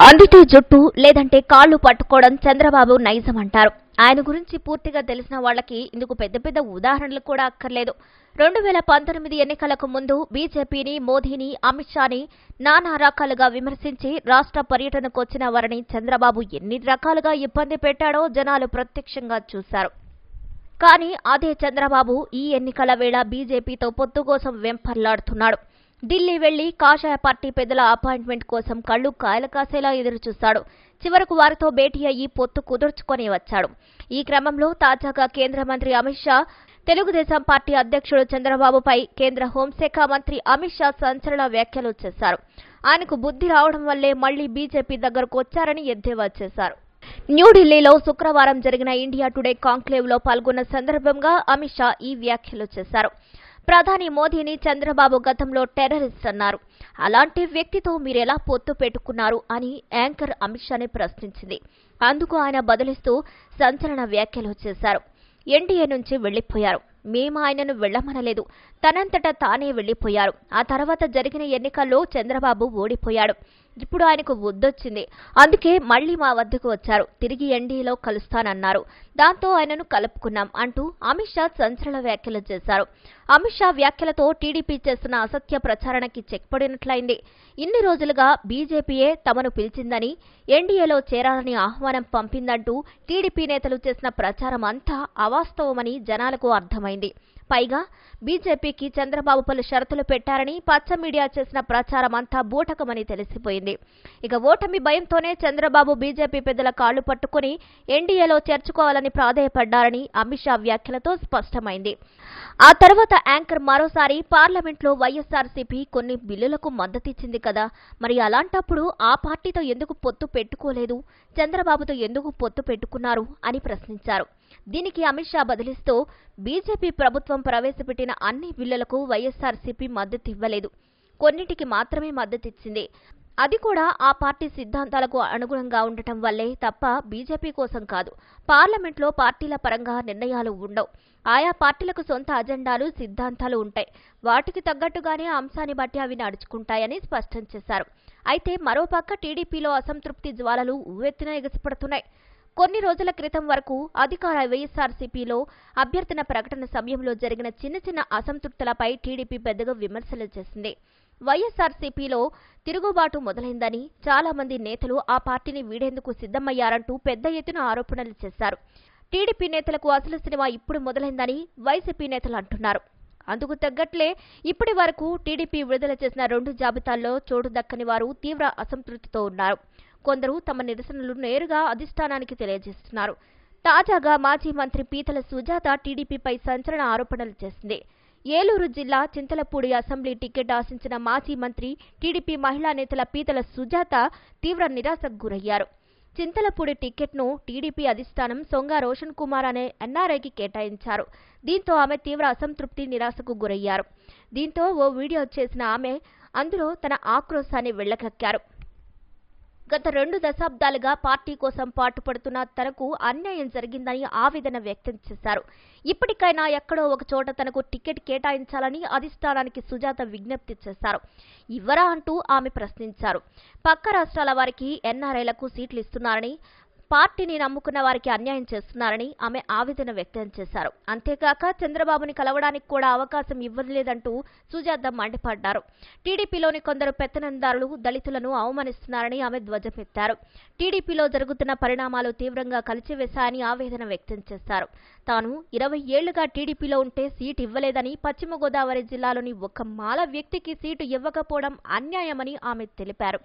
అందితే జుట్టు లేదంటే కాళ్లు పట్టుకోవడం చంద్రబాబు నైజం అంటారు. ఆయన గురించి పూర్తిగా తెలిసిన వాళ్ళకి ఇందుకు పెద్ద పెద్ద ఉదాహరణలు కూడా అక్కర్లేదు. 2019 ఎన్నికలకు ముందు బీజేపీని, మోదీని, అమిత్ షాని నానా రకాలుగా విమర్శించి రాష్ట్ర పర్యటనకు వచ్చిన వారిని చంద్రబాబు ఎన్ని రకాలుగా ఇబ్బంది పెట్టాడో జనాలు ప్రత్యక్షంగా చూశారు. కానీ అదే చంద్రబాబు ఈ ఎన్నికల వేళ బీజేపీతో పొత్తు కోసం వెంపర్లాడుతున్నాడు. ఢిల్లీ వెళ్లి కాషాయ పార్టీ పెద్దల అపాయింట్మెంట్ కోసం కళ్లు కాయలు కాసేలా ఎదురుచూశాడు. చివరకు వారితో భేటీ అయ్యి పొత్తు కుదుర్చుకొని వచ్చాడు. ఈ క్రమంలో తాజాగా కేంద్ర మంత్రి అమిత్ షా, తెలుగుదేశం పార్టీ అధ్యక్షుడు చంద్రబాబుపై కేంద్ర హోంశాఖ మంత్రి అమిత్ షా సంచలన వ్యాఖ్యలు చేశారు. ఆయనకు బుద్ధి రావడం వల్లే మళ్లీ బీజేపీ దగ్గరకు వచ్చారని ఎద్దేవా చేశారు. న్యూఢిల్లీలో శుక్రవారం జరిగిన ఇండియా టుడే కాంక్లేవ్ లో పాల్గొన్న సందర్భంగా అమిత్ షా ఈ వ్యాఖ్యలు చేశారు. ప్రధాని మోదీని చంద్రబాబు గతంలో టెర్రరిస్ట్ అన్నారు. అలాంటి వ్యక్తితో మీరెలా పొత్తు పెట్టుకున్నారు అని యాంకర్ అమిత్ షాని ప్రశ్నించింది. అందుకు ఆయన బదులిస్తూ సంచలన వ్యాఖ్యలు చేశారు. ఎన్డీఏ నుంచి వెళ్లిపోయారు, మేము ఆయనను వెళ్లమనలేదు, తనంతట తానే వెళ్లిపోయారు. ఆ తర్వాత జరిగిన ఎన్నికల్లో చంద్రబాబు ఓడిపోయాడు. ఇప్పుడు ఆయనకు బుద్ధొచ్చింది, అందుకే మళ్లీ మా వద్దకు వచ్చారు, తిరిగి ఎన్డీఏలో కలుస్తానన్నారు, దాంతో ఆయనను కలుపుకున్నాం అంటూ అమిత్ షా సంచలన వ్యాఖ్యలు చేశారు. అమిత్ షా వ్యాఖ్యలతో టీడీపీ చేస్తున్న అసత్య ప్రచారానికి చెక్ పడినట్లయింది. ఇన్ని రోజులుగా బీజేపీయే తమను పిలిచిందని, ఎన్డీఏలో చేరాలని ఆహ్వానం పంపిందంటూ టీడీపీ నేతలు చేసిన ప్రచారం అంతా అవాస్తవమని జనాలకు అర్థమైంది. పైగా బీజేపీకి చంద్రబాబు పలు షరతులు పెట్టారని పచ్చ మీడియా చేసిన ప్రచారం అంతా బూటకమని తెలిసిపోయింది. ఇక ఓటమి భయంతోనే చంద్రబాబు బీజేపీ పెద్దల కాళ్లు పట్టుకుని ఎన్డీఏలో చేర్చుకోవాలని ప్రాధేయపడ్డారని అమిత్ షా వ్యాఖ్యలతో స్పష్టమైంది. ఆ తర్వాత యాంకర్ మరోసారి పార్లమెంట్లో వైఎస్ఆర్సీపీ కొన్ని బిల్లులకు మద్దతిచ్చింది కదా, మరి అలాంటప్పుడు ఆ పార్టీతో ఎందుకు పొత్తు పెట్టుకోలేదు, చంద్రబాబుతో ఎందుకు పొత్తు పెట్టుకున్నారు అని ప్రశ్నించారు. దీనికి అమిత్ షా బదిలిస్తూ బీజేపీ ప్రభుత్వం ప్రవేశపెట్టిన అన్ని బిల్లులకు వైఎస్ఆర్సీపీ మద్దతివ్వలేదు, కొన్నింటికి మాత్రమే మద్దతిచ్చింది. అది కూడా ఆ పార్టీ సిద్ధాంతాలకు అనుగుణంగా ఉండటం వల్లే తప్ప బీజేపీ కోసం కాదు. పార్లమెంట్లో పార్టీల పరంగా నిర్ణయాలు ఉండవు. ఆయా పార్టీలకు సొంత అజెండాలు, సిద్ధాంతాలు ఉంటాయి. వాటికి తగ్గట్టుగానే అంశాన్ని బట్టి అవి నడుచుకుంటాయని స్పష్టం చేశారు. అయితే మరోపక్క టీడీపీలో అసంతృప్తి జ్వాలలు ఉవ్వెత్తున ఎగసిపడుతున్నాయి. కొన్ని రోజుల క్రితం వరకు అధికార వైఎస్ఆర్సీపీలో అభ్యర్థన ప్రకటన సమయంలో జరిగిన చిన్న చిన్న అసంతృప్తులపై టీడీపీ పెద్దగా విమర్శలు చేసింది. వైఎస్ఆర్సీపీలో తిరుగుబాటు మొదలైందని, చాలా మంది నేతలు ఆ పార్టీని వీడేందుకు సిద్ధమయ్యారంటూ పెద్ద ఎత్తున ఆరోపణలు చేశారు. టీడీపీ నేతలకు అసలు సినిమా ఇప్పుడు మొదలైందని వైసీపీ నేతలు అంటున్నారు. అందుకు తగ్గట్లే ఇప్పటి వరకు టీడీపీ విడుదల చేసిన 2 జాబితాల్లో చోటు దక్కని వారు తీవ్ర అసంతృప్తితో ఉన్నారు. కొందరు తమ నిరసనలు నేరుగా అధిష్టానానికి తెలియజేస్తున్నారు. తాజాగా మాజీ మంత్రి పీతల సుజాత టీడీపీపై సంచలన ఆరోపణలు చేసింది. ఏలూరు జిల్లా చింతలపూడి అసెంబ్లీ టికెట్ ఆశించిన మాజీ మంత్రి, టీడీపీ మహిళా నేతల పీతల సుజాత తీవ్ర నిరాశకు గురయ్యారు. చింతలపూడి టికెట్ను టీడీపీ అధిష్టానం సొంగ రోషన్ కుమార్ అనే ఎన్ఆర్ఐకి కేటాయించారు. దీంతో ఆమె తీవ్ర అసంతృప్తి, నిరాశకు గురయ్యారు. దీంతో ఓ వీడియో చేసిన ఆమె అందులో తన ఆక్రోశాన్ని వెళ్లగక్కారు. గత 2 దశాబ్దాలుగా పార్టీ కోసం పాటుపడుతున్న తనకు అన్యాయం జరిగిందని ఆవేదన వ్యక్తం చేశారు. ఇప్పటికైనా ఎక్కడో ఒక చోట తనకు టికెట్ కేటాయించాలని అధిష్టానానికి సుజాత విజ్ఞప్తి చేశారు. ఇవ్వరా అంటూ ఆమె ప్రశ్నించారు. పక్క రాష్ట్రాల వారికి, ఎన్ఆర్ఐలకు సీట్లు ఇస్తున్నారని, పార్టీని నమ్ముకున్న వారికి అన్యాయం చేస్తున్నారని ఆమె ఆవేదన వ్యక్తం చేశారు. అంతేకాక చంద్రబాబుని కలవడానికి కూడా అవకాశం ఇవ్వలేదంటూ సుజాత మండిపడ్డారు. టీడీపీలోని కొందరు పెత్తనందారులు దళితులను అవమానిస్తున్నారని ఆమె ధ్వజమెత్తారు. టీడీపీలో జరుగుతున్న పరిణామాలు తీవ్రంగా కలిచివేశాయని ఆవేదన వ్యక్తం చేశారు. తాను 20 ఏళ్లుగా టీడీపీలో ఉంటే సీటు ఇవ్వలేదని, పశ్చిమ గోదావరి జిల్లాలోని ఒక మాల వ్యక్తికి సీటు ఇవ్వకపోవడం అన్యాయమని ఆమె తెలిపారు.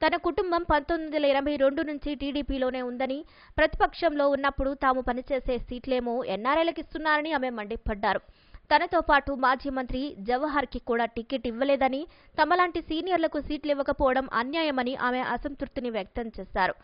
తన కుటుంబం 1982 నుంచి టీడీపీలోనే ఉందని, ప్రతిపక్షంలో ఉన్నప్పుడు తాము పనిచేసే సీట్లేమో ఎన్ఆర్ఐలకు ఇస్తున్నారని ఆమె మండిపడ్డారు. తనతో పాటు మాజీ మంత్రి జవహర్కి కూడా టికెట్ ఇవ్వలేదని, తమలాంటి సీనియర్లకు సీట్లు ఇవ్వకపోవడం అన్యాయమని ఆమె అసంతృప్తిని వ్యక్తం చేశారు.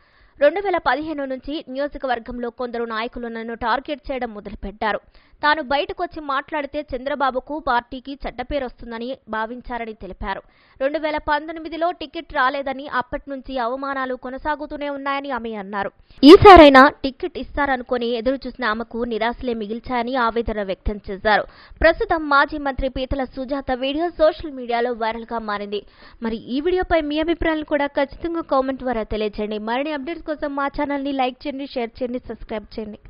2015 నుంచి నియోజకవర్గంలో కొందరు నాయకులు నన్ను టార్గెట్ చేయడం మొదలుపెట్టారు. తాను బయటకొచ్చి మాట్లాడితే చంద్రబాబుకు పార్టీకి చెడ్డ పేరు వస్తుందని భావించారని తెలిపారు. 2019లో టికెట్ రాలేదని అప్పటి నుంచి అవమానాలు కొనసాగుతూనే ఉన్నాయని ఆమె అన్నారు. ఈసారైనా టికెట్ ఇస్తారనుకుని ఎదురుచూసిన ఆమెకు నిరాశలే మిగిల్చాయని ఆవేదన వ్యక్తం చేశారు. ప్రస్తుతం మాజీ మంత్రి పీతల సుజాత వీడియో సోషల్ మీడియాలో వైరల్ గా మారింది. మరి ఈ వీడియోపై మీ అభిప్రాయాలను కూడా ఖచ్చితంగా కామెంట్ ద్వారా తెలియజేయండి. మరిన్ని అప్డేట్స్ కోసం మా ఛానల్ ని లైక్ చేయండి, షేర్ చేయండి, సబ్స్క్రైబ్ చేయండి.